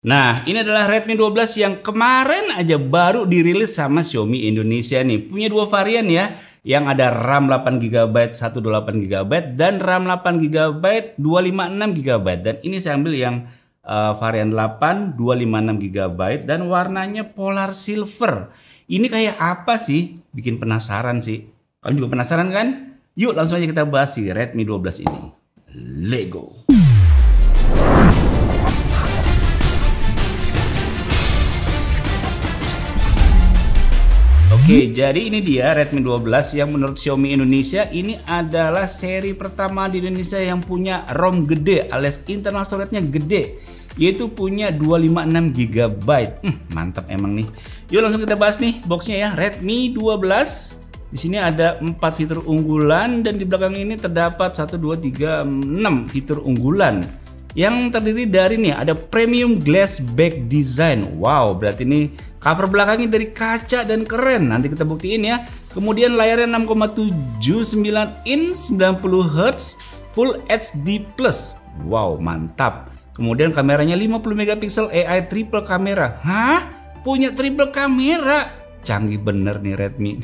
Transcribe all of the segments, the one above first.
Nah, ini adalah Redmi 12 yang kemarin aja baru dirilis sama Xiaomi Indonesia nih. Punya dua varian ya, yang ada RAM 8GB 128GB dan RAM 8GB 256GB. Dan ini saya ambil yang varian 8 256GB dan warnanya polar silver. Ini kayak apa sih? Bikin penasaran sih. Kamu juga penasaran kan? Yuk langsung aja kita bahas si Redmi 12 ini. Lego. Oke, jadi ini dia Redmi 12 yang menurut Xiaomi Indonesia ini adalah seri pertama di Indonesia yang punya ROM gede alias internal storage-nya gede, yaitu punya 256GB. Mantap emang nih. Yuk langsung kita bahas nih boxnya ya. Redmi 12. Di sini ada 4 fitur unggulan dan di belakang ini terdapat 1 2 3 6 fitur unggulan. Yang terdiri dari nih ada premium glass back design. Wow, berarti ini cover belakangnya dari kaca dan keren. Nanti kita buktiin ya. Kemudian layarnya 6,79 inch 90Hz Full HD+. Wow, mantap. Kemudian kameranya 50 megapiksel AI triple kamera. Hah? Punya triple kamera? Canggih bener nih Redmi.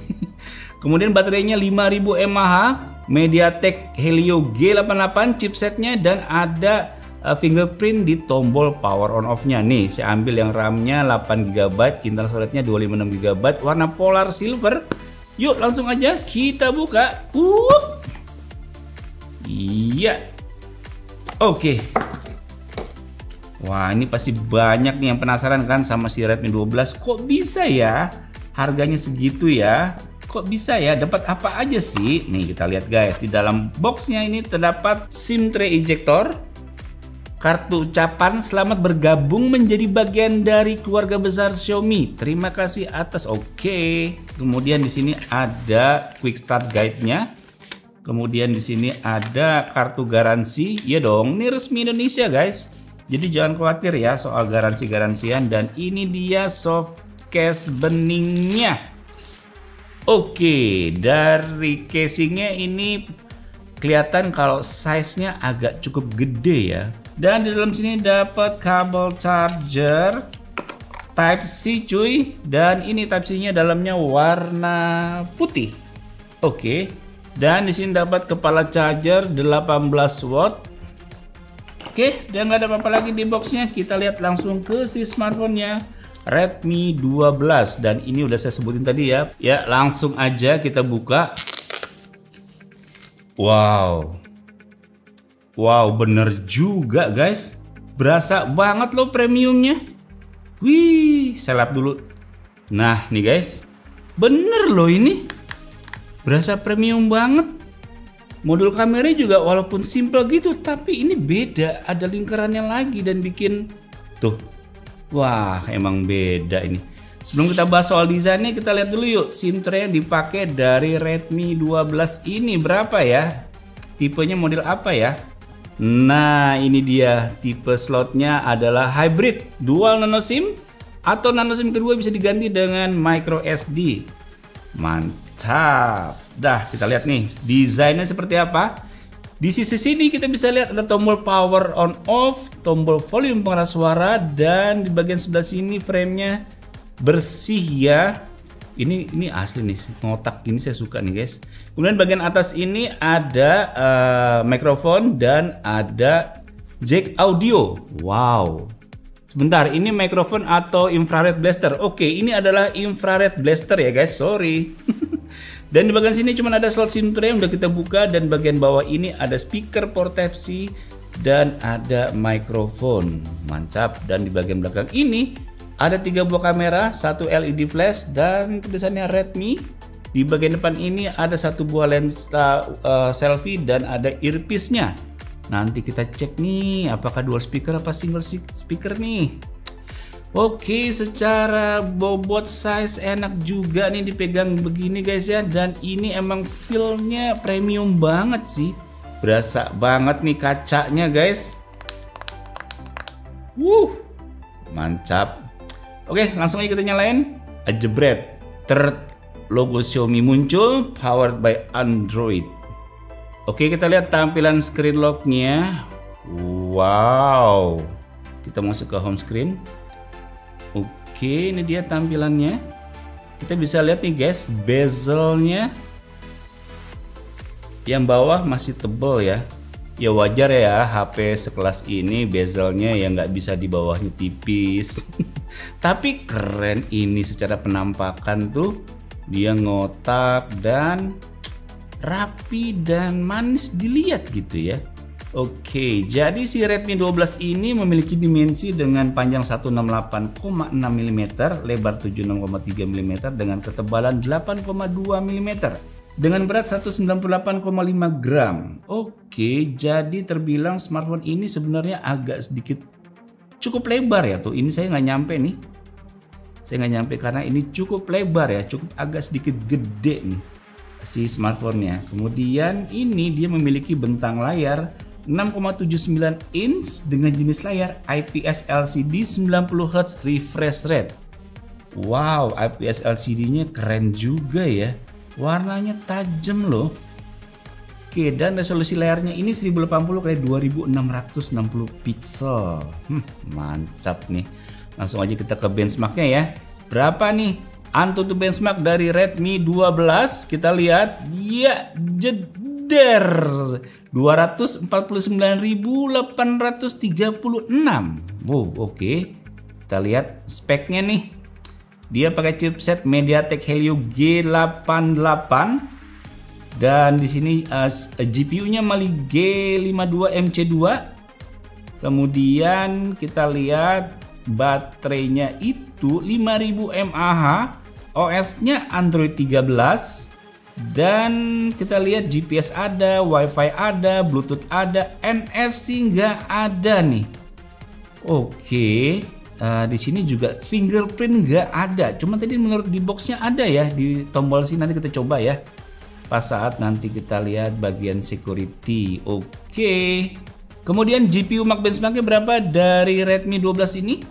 Kemudian baterainya 5000 mAh, MediaTek Helio G88 chipsetnya dan ada fingerprint di tombol power on off-nya. Nih, saya ambil yang RAM-nya 8GB, internal storage-nya 256GB, warna polar silver. Yuk, langsung aja kita buka. Iya. Oke. Wah, ini pasti banyak nih yang penasaran kan sama si Redmi 12. Kok bisa ya? Harganya segitu ya? Kok bisa ya? Dapat apa aja sih? Nih, kita lihat guys. Di dalam boxnya ini terdapat SIM tray ejector, kartu ucapan selamat bergabung menjadi bagian dari keluarga besar Xiaomi. Terima kasih atas oke. Kemudian di sini ada quick start guide-nya. Kemudian di sini ada kartu garansi. Ya dong, ini resmi Indonesia guys. Jadi jangan khawatir ya soal garansi-garansian. Dan ini dia soft case beningnya. Oke, dari casingnya ini kelihatan kalau size-nya agak cukup gede ya. Dan di dalam sini dapat kabel charger Type C cuy. Dan ini Type C-nya dalamnya warna putih. Oke. Dan di sini dapat kepala charger 18 watt. Oke, dan nggak ada apa-apa lagi di boxnya. Kita lihat langsung ke si smartphone-nya. Redmi 12 dan ini udah saya sebutin tadi ya. Ya, langsung aja kita buka. Wow. Wow, bener juga guys. Berasa banget loh premiumnya. Wih, saya lap dulu. Nah, nih guys. Bener loh ini. Berasa premium banget. Modul kameranya juga walaupun simple gitu, tapi ini beda. Ada lingkarannya lagi dan bikin tuh. Wah, emang beda ini. Sebelum kita bahas soal desainnya, kita lihat dulu yuk SIM tray yang dipakai dari Redmi 12 ini berapa ya? Tipenya model apa ya? Nah, ini dia. Tipe slotnya adalah hybrid dual nano SIM atau nano SIM kedua bisa diganti dengan micro SD. Mantap. Dah, kita lihat nih desainnya seperti apa. Di sisi sini kita bisa lihat ada tombol power on off, tombol volume pengeras suara, dan di bagian sebelah sini framenya bersih ya. Ini asli nih, ngotak gini saya suka nih guys. Kemudian bagian atas ini ada mikrofon dan ada jack audio. Wow. Sebentar, ini mikrofon atau infrared blaster? Oke, ini adalah infrared blaster ya guys, sorry. Dan di bagian sini cuma ada slot SIM tray yang udah kita buka, dan bagian bawah ini ada speaker port Type C dan ada mikrofon. Mantap. Dan di bagian belakang ini ada 3 buah kamera, 1 LED flash dan tulisannya Redmi. Di bagian depan ini ada 1 buah lensa selfie dan ada earpiece-nya. Nanti kita cek nih apakah dual speaker apa single speaker nih. Oke, secara bobot size enak juga nih dipegang begini guys ya. Dan ini emang feel-nya premium banget sih. Berasa banget nih kacanya guys. Mantap. Oke, langsung aja kita nyalain. Jebret. Logo Xiaomi muncul, powered by Android. Oke, kita lihat tampilan screen lock-nya. Wow. Kita masuk ke home screen. Oke, ini dia tampilannya. Kita bisa lihat nih guys, bezelnya yang bawah masih tebal ya. Ya wajar ya, HP sekelas ini bezelnya ya nggak bisa di bawahnya tipis. Tapi keren ini secara penampakan tuh, dia ngotak dan rapi dan manis dilihat gitu ya. Oke, jadi si Redmi 12 ini memiliki dimensi dengan panjang 168,6 mm, lebar 76,3 mm dengan ketebalan 8,2 mm dengan berat 198,5 gram. Oke, jadi terbilang smartphone ini sebenarnya agak sedikit cukup lebar ya tuh. Ini saya nggak nyampe nih. Saya nggak nyampe karena ini cukup lebar ya, cukup agak sedikit gede nih si smartphone-nya. Kemudian ini dia memiliki bentang layar 6,79 inch dengan jenis layar IPS LCD 90Hz refresh rate. Wow, IPS LCD-nya keren juga ya. Warnanya tajam loh. Oke, dan resolusi layarnya ini 1080 x 2660 pixel. Mantap nih. Langsung aja kita ke benchmarknya ya. Berapa nih Antutu benchmark dari Redmi 12? Kita lihat, ya jeder 249.836. Wow, oke. Kita lihat speknya nih. Dia pakai chipset MediaTek Helio G88 dan di sini GPU-nya Mali G52MC2. Kemudian kita lihat baterainya itu 5000 mAh, OS-nya Android 13. Dan kita lihat GPS ada, WiFi ada, Bluetooth ada, NFC nggak ada nih. Oke, di sini juga fingerprint nggak ada. Cuma tadi menurut di boxnya ada ya, di tombol sini. Nanti kita coba ya pas saat nanti kita lihat bagian security. Oke. Kemudian GPU Max benchmarknya berapa dari Redmi 12 ini?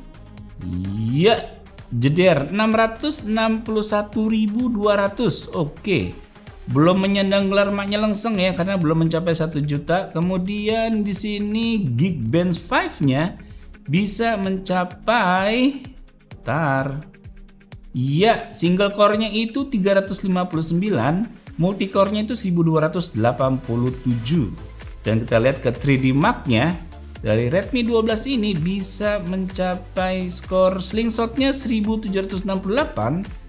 Ya, jeder 661.200. Oke. Belum menyandang gelar maknya lengseng ya, karena belum mencapai 1 juta. Kemudian di sini Geekbench 5-nya bisa mencapai single core-nya itu 359, multi core-nya itu 1287. Dan kita lihat ke 3D Mark-nya dari Redmi 12 ini bisa mencapai skor slingshot-nya 1768.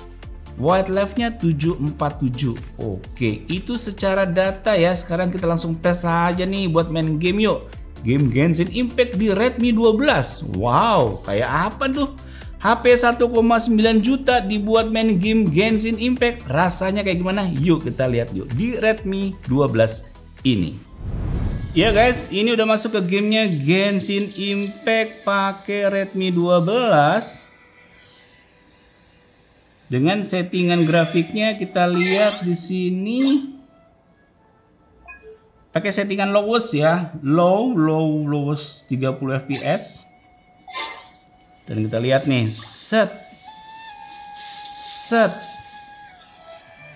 White Life-nya 747. Oke, itu secara data ya. Sekarang kita langsung tes aja nih buat main game yuk. Game Genshin Impact di Redmi 12. Wow, kayak apa tuh? HP 1,9 juta dibuat main game Genshin Impact. Rasanya kayak gimana? Yuk kita lihat yuk di Redmi 12 ini. Ya guys, ini udah masuk ke gamenya Genshin Impact pakai Redmi 12. Dengan settingan grafiknya kita lihat di sini pakai settingan lowest ya, lowest 30 fps. Dan kita lihat nih, set.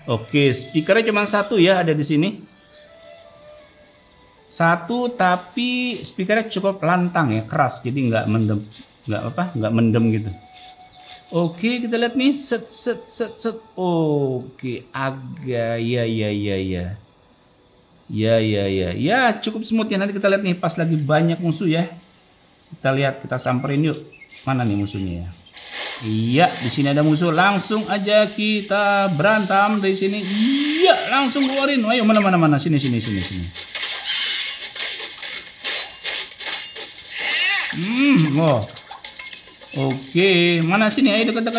Oke, speakernya cuma satu ya, ada di sini. Satu, tapi speakernya cukup lantang ya, keras, jadi nggak mendem gitu. Oke, kita lihat nih, set. Oke, agak ya cukup smooth ya. Nanti kita lihat nih pas lagi banyak musuh ya. Kita lihat, kita samperin yuk. Mana nih musuhnya ya? Iya, di sini ada musuh. Langsung aja kita berantem dari sini. Iya, langsung keluarin. Ayo mana sini. Oh. Oke, mana sini? Ayo dekat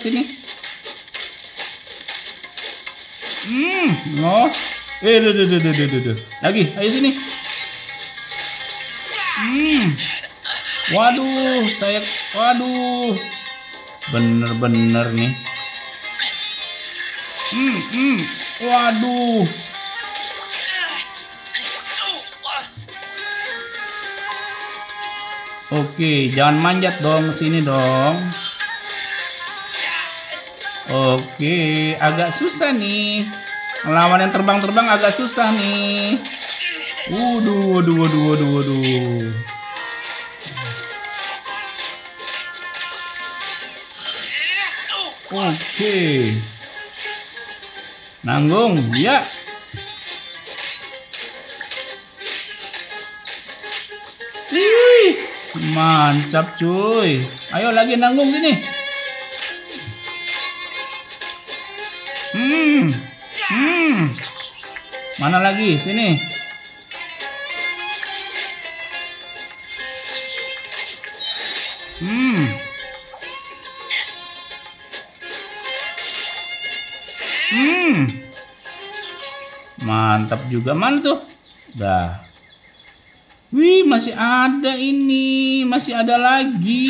sini. Oh. Duh. Lagi, ayo sini. Waduh. Bener-bener nih. Waduh. Oke, jangan manjat dong, sini dong. Oke, agak susah nih. Lawan yang terbang-terbang agak susah nih. Waduh. Oke. Nanggung, ya. Wih, mantap cuy. Ayo lagi nanggung sini. Mana lagi? Sini. Mantap juga. Mana tuh? Dah. Wih, masih ada ini. Masih ada lagi.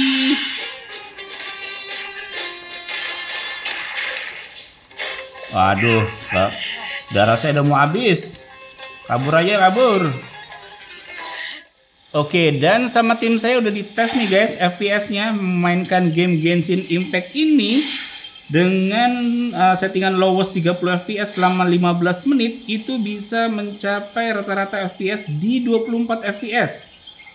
Waduh, darah saya udah mau habis. Kabur aja, kabur. Oke, dan sama tim saya udah dites nih guys FPS-nya memainkan game Genshin Impact ini dengan settingan lowest 30 FPS selama 15 menit itu bisa mencapai rata-rata FPS di 24 FPS.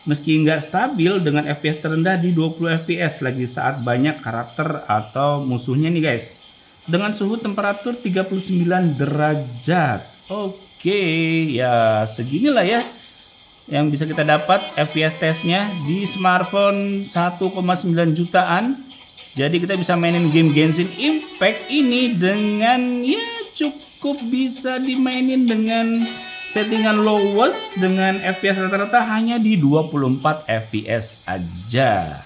Meski nggak stabil dengan FPS terendah di 20 FPS lagi saat banyak karakter atau musuhnya nih guys. Dengan suhu temperatur 39 derajat. Oke, ya seginilah ya yang bisa kita dapat FPS testnya di smartphone 1,9 jutaan. Jadi kita bisa mainin game Genshin Impact ini dengan ya cukup bisa dimainin dengan settingan lowest dengan FPS rata-rata hanya di 24 FPS aja.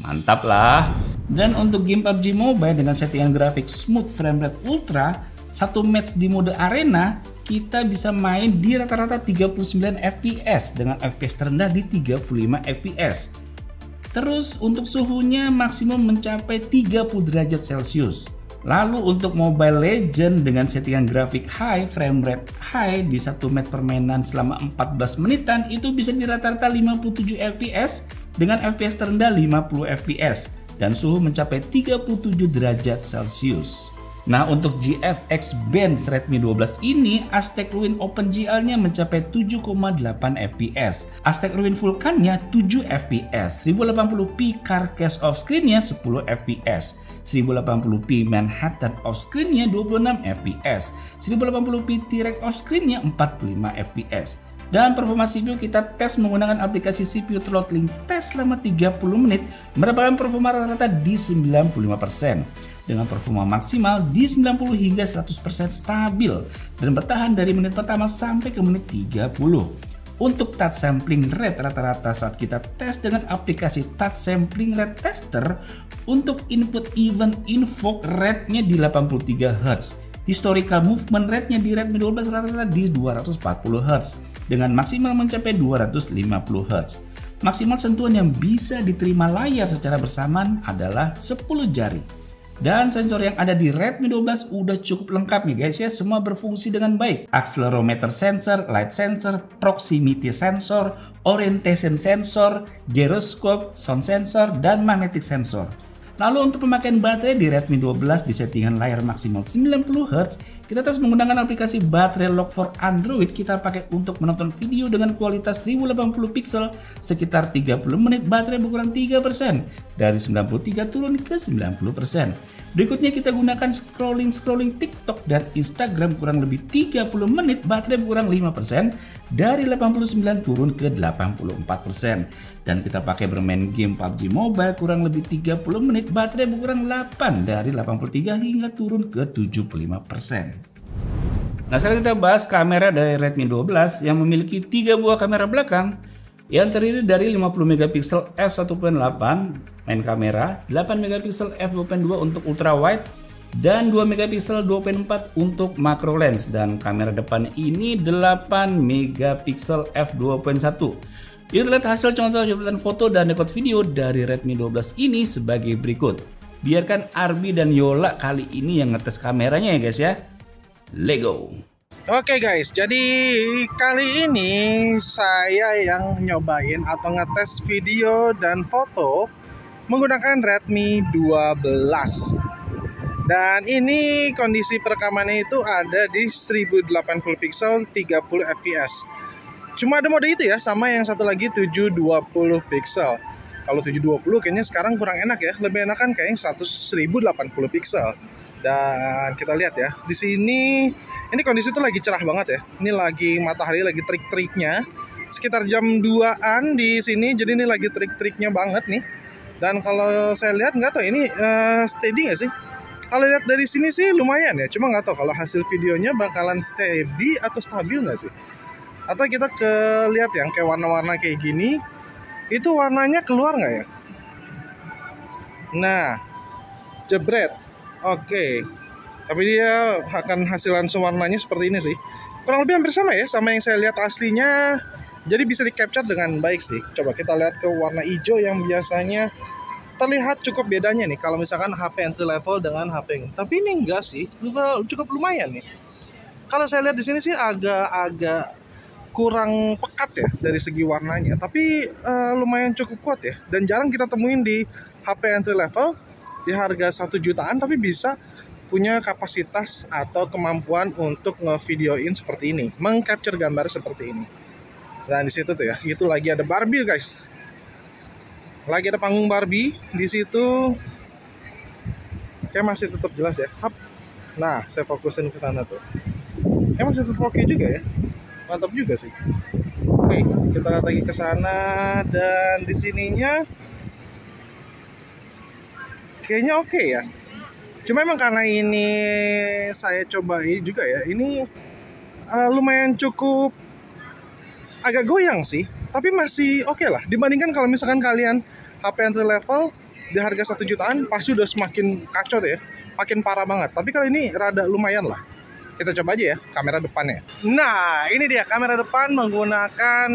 Mantap lah. Dan untuk game PUBG Mobile dengan settingan grafik smooth frame rate ultra, satu match di mode arena kita bisa main di rata-rata 39 FPS dengan FPS terendah di 35 FPS. Terus untuk suhunya maksimum mencapai 30 derajat Celcius. Lalu untuk Mobile Legends dengan settingan grafik high, frame rate high di satu match permainan selama 14 menitan itu bisa di rata-rata 57 FPS dengan FPS terendah 50 FPS dan suhu mencapai 37 derajat Celcius. Nah untuk GFX Benz Redmi 12 ini Aztec Ruin OpenGL-nya mencapai 7,8 FPS, Aztec Ruin Vulkan-nya 7 FPS, 1080p Carcass off-screen-nya 10 FPS, 1080p Manhattan off-screen-nya 26 FPS, 1080p T-Rex off-screen-nya 45 FPS. Dan performa CPU kita tes menggunakan aplikasi CPU throttling test selama 30 menit mendapatkan performa rata-rata di 95%. Dengan performa maksimal di 90 hingga 100% stabil dan bertahan dari menit pertama sampai ke menit 30. Untuk touch sampling rate rata-rata saat kita tes dengan aplikasi touch sampling rate tester untuk input event invoke rate-nya di 83 Hz. Historical movement rate-nya di Redmi 12 rata-rata di 240 Hz dengan maksimal mencapai 250 Hz. Maksimal sentuhan yang bisa diterima layar secara bersamaan adalah 10 jari. Dan sensor yang ada di Redmi 12 udah cukup lengkap nih guys ya, semua berfungsi dengan baik. Accelerometer sensor, light sensor, proximity sensor, orientation sensor, gyroscope, sound sensor, dan magnetic sensor. Lalu untuk pemakaian baterai di Redmi 12 di settingan layar maksimal 90 Hz, kita tes menggunakan aplikasi baterai lock for Android. Kita pakai untuk menonton video dengan kualitas 1080 pixel sekitar 30 menit baterai berkurang 3%, dari 93 turun ke 90%. Berikutnya kita gunakan scrolling TikTok dan Instagram kurang lebih 30 menit baterai berkurang 5%, dari 89 turun ke 84%. Dan kita pakai bermain game PUBG Mobile kurang lebih 30 menit baterai berkurang 8, dari 83 hingga turun ke 75%. Nah sekarang kita bahas kamera dari Redmi 12 yang memiliki 3 buah kamera belakang yang terdiri dari 50 megapiksel f1.8 main kamera, 8 megapiksel f2.2 untuk ultra wide, dan 2 megapiksel 2.4 untuk macro lens. Dan kamera depan ini 8 megapiksel f2.1. Yuk lihat hasil contoh jabatan foto dan dekode video dari Redmi 12 ini sebagai berikut. Biarkan Arbi dan Yola kali ini yang ngetes kameranya ya guys ya. Lego. Oke guys, jadi kali ini saya yang nyobain atau ngetes video dan foto menggunakan Redmi 12. Dan ini kondisi perekamannya itu ada di 1080 pixel 30 fps. Cuma ada mode itu ya, sama yang satu lagi 720 pixel. Kalau 720 kayaknya sekarang kurang enak ya. Lebih enak kan kayaknya 1080 pixel. Dan kita lihat ya, di sini ini kondisi tuh lagi cerah banget ya. Ini lagi matahari lagi terik-teriknya. Sekitar jam 2-an di sini, jadi ini lagi terik-teriknya banget nih. Dan kalau saya lihat nggak tahu ini steady nggak sih? Kalau lihat dari sini sih lumayan ya. Cuma nggak tahu kalau hasil videonya bakalan steady atau stabil nggak sih? Atau kita lihat yang kayak warna-warna kayak gini, itu warnanya keluar nggak ya? Nah, jebret. Oke. Tapi dia akan hasilan warnanya seperti ini sih. Kurang lebih hampir sama ya, sama yang saya lihat aslinya. Jadi bisa di-capture dengan baik sih. Coba kita lihat ke warna hijau yang biasanya terlihat cukup bedanya nih. Kalau misalkan HP entry level dengan HP ini. Tapi ini enggak sih, cukup lumayan nih. Kalau saya lihat di sini sih agak kurang pekat ya dari segi warnanya, tapi lumayan cukup kuat ya, dan jarang kita temuin di HP entry level di harga 1 jutaan tapi bisa punya kapasitas atau kemampuan untuk ngevideoin seperti ini, mengcapture gambar seperti ini. Dan di situ tuh ya, itu lagi ada Barbie guys, lagi ada panggung Barbie di situ, kayak masih tetap jelas ya. Nah, saya fokusin ke sana tuh, kayak masih tetap oke juga ya. Mantap juga sih. Oke, kita lihat lagi ke sana, dan di sininya kayaknya oke ya. Cuma emang karena ini saya cobain juga ya, ini lumayan cukup agak goyang sih, tapi masih oke lah. Dibandingkan kalau misalkan kalian HP entry level di harga 1 jutaan pasti udah semakin kacau ya, makin parah banget. Tapi kalau ini rada lumayan lah. Kita coba aja ya kamera depannya. Nah, ini dia kamera depan menggunakan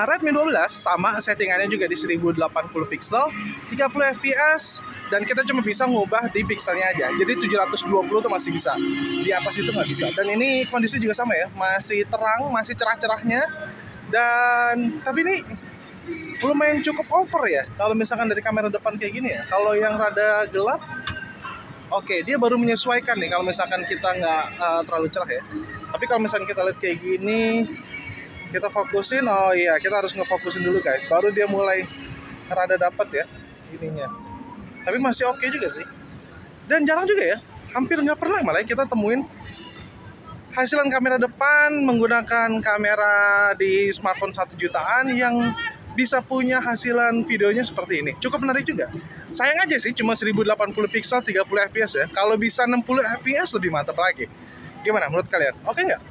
Redmi 12, sama settingannya juga di 1080 pixel, 30 fps, dan kita cuma bisa ngubah di pixelnya aja. Jadi 720 tuh masih bisa, di atas itu nggak bisa. Dan ini kondisi juga sama ya, masih terang, masih cerah-cerahnya. Dan tapi ini lumayan cukup over ya kalau misalkan dari kamera depan kayak gini ya. Kalau yang rada gelap, oke, dia baru menyesuaikan nih kalau misalkan kita nggak terlalu cerah ya. Tapi kalau misalkan kita lihat kayak gini, kita fokusin, oh iya kita harus ngefokusin dulu guys, baru dia mulai rada dapat ya ininya. Tapi masih oke juga sih. Dan jarang juga ya, hampir nggak pernah malah kita temuin hasilan kamera depan menggunakan kamera di smartphone 1 jutaan yang bisa punya hasilan videonya seperti ini. Cukup menarik juga. Sayang aja sih cuma 1080 pixel 30 fps ya. Kalau bisa 60 fps lebih mantap lagi. Gimana menurut kalian? Oke nggak?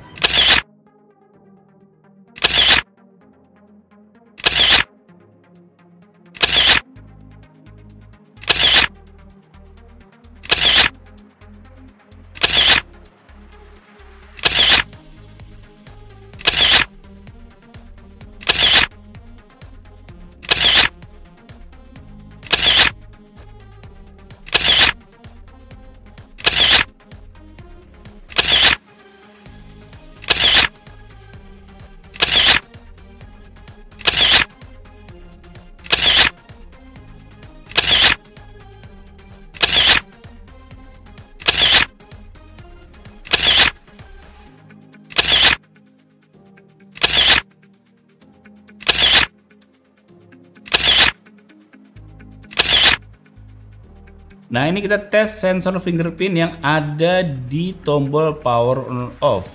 Nah, ini kita tes sensor fingerprint yang ada di tombol power on off.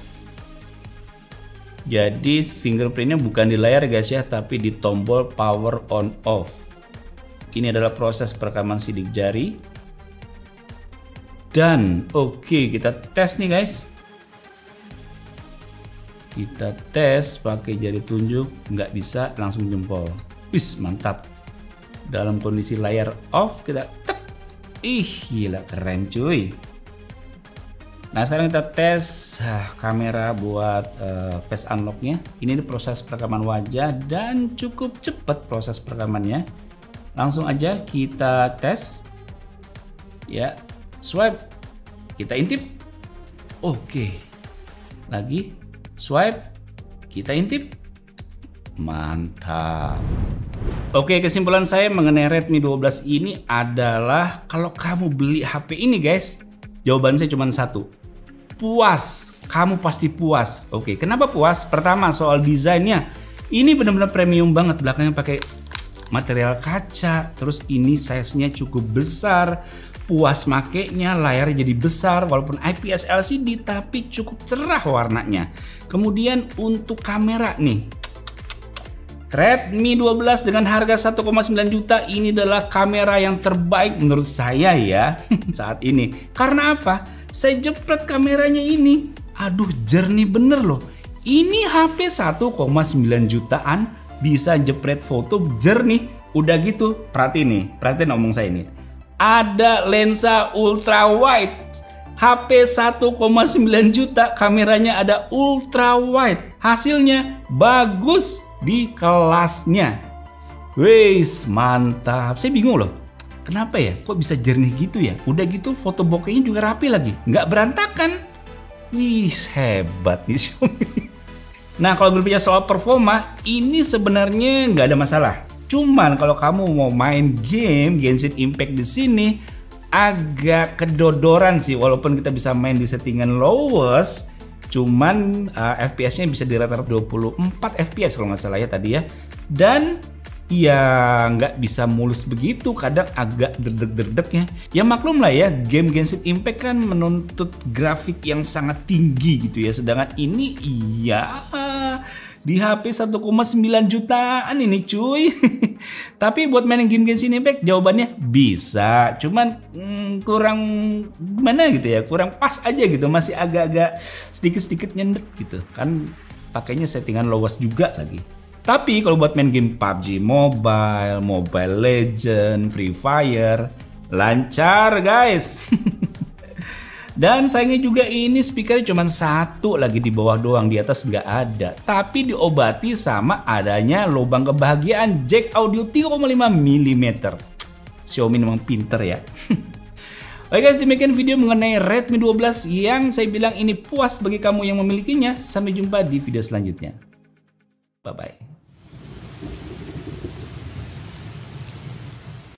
Jadi fingerprintnya bukan di layar guys ya, tapi di tombol power on off. Ini adalah proses perekaman sidik jari. Dan oke, kita tes nih guys. Kita tes pakai jari tunjuk, nggak bisa, langsung jempol. Wis, mantap. Dalam kondisi layar off kita tek. Ih, gila keren cuy. Nah, sekarang kita tes kamera buat face unlocknya. Ini proses perekaman wajah dan cukup cepat proses perekamannya. Langsung aja kita tes. Ya, swipe. Kita intip. Oke. Lagi swipe. Kita intip. Mantap. Oke, kesimpulan saya mengenai Redmi 12 ini adalah kalau kamu beli HP ini guys, jawaban saya cuma satu. Puas. Kamu pasti puas. Oke, kenapa puas? Pertama soal desainnya. Ini benar-benar premium banget, belakangnya pakai material kaca, terus ini size-nya cukup besar, puas makainya, layarnya jadi besar walaupun IPS LCD tapi cukup cerah warnanya. Kemudian untuk kamera nih, Redmi 12 dengan harga 1,9 juta ini adalah kamera yang terbaik menurut saya ya saat ini. Karena apa? Saya jepret kameranya ini, aduh jernih bener loh. Ini HP 1,9 jutaan bisa jepret foto jernih. Udah gitu, perhatiin ngomong saya ini. Ada lensa ultra wide. HP 1,9 juta, kameranya ada ultra wide. Hasilnya bagus di kelasnya. Wes, mantap. Saya bingung loh. Kenapa ya? Kok bisa jernih gitu ya? Udah gitu foto bokehnya juga rapi lagi. Nggak berantakan. Wih, hebat nih Xiaomi. Nah, kalau berbicara soal performa, ini sebenarnya nggak ada masalah. Cuman kalau kamu mau main game Genshin Impact di sini agak kedodoran sih, walaupun kita bisa main di settingan lowest, cuman FPS-nya bisa di rata-rata 24 FPS kalau nggak salah ya tadi ya. Dan ya nggak bisa mulus begitu, kadang agak derdek-derdeknya. Ya maklum lah ya, game Genshin Impact kan menuntut grafik yang sangat tinggi gitu ya. Sedangkan ini iya di HP 1,9 jutaan ini cuy. Tapi buat main game Genshin Impact jawabannya bisa. Cuman kurang gimana gitu ya, kurang pas aja gitu. Masih agak-agak sedikit-sedikit nyendet gitu. Kan pakainya settingan lowest juga lagi. Tapi kalau buat main game PUBG Mobile, Mobile Legends, Free Fire, lancar guys. Dan sayangnya juga ini speakernya cuma satu lagi di bawah doang, di atas nggak ada. Tapi diobati sama adanya lubang kebahagiaan jack audio 3,5 mm. Xiaomi memang pinter ya. Oke guys, demikian video mengenai Redmi 12 yang saya bilang ini puas bagi kamu yang memilikinya. Sampai jumpa di video selanjutnya. Bye-bye.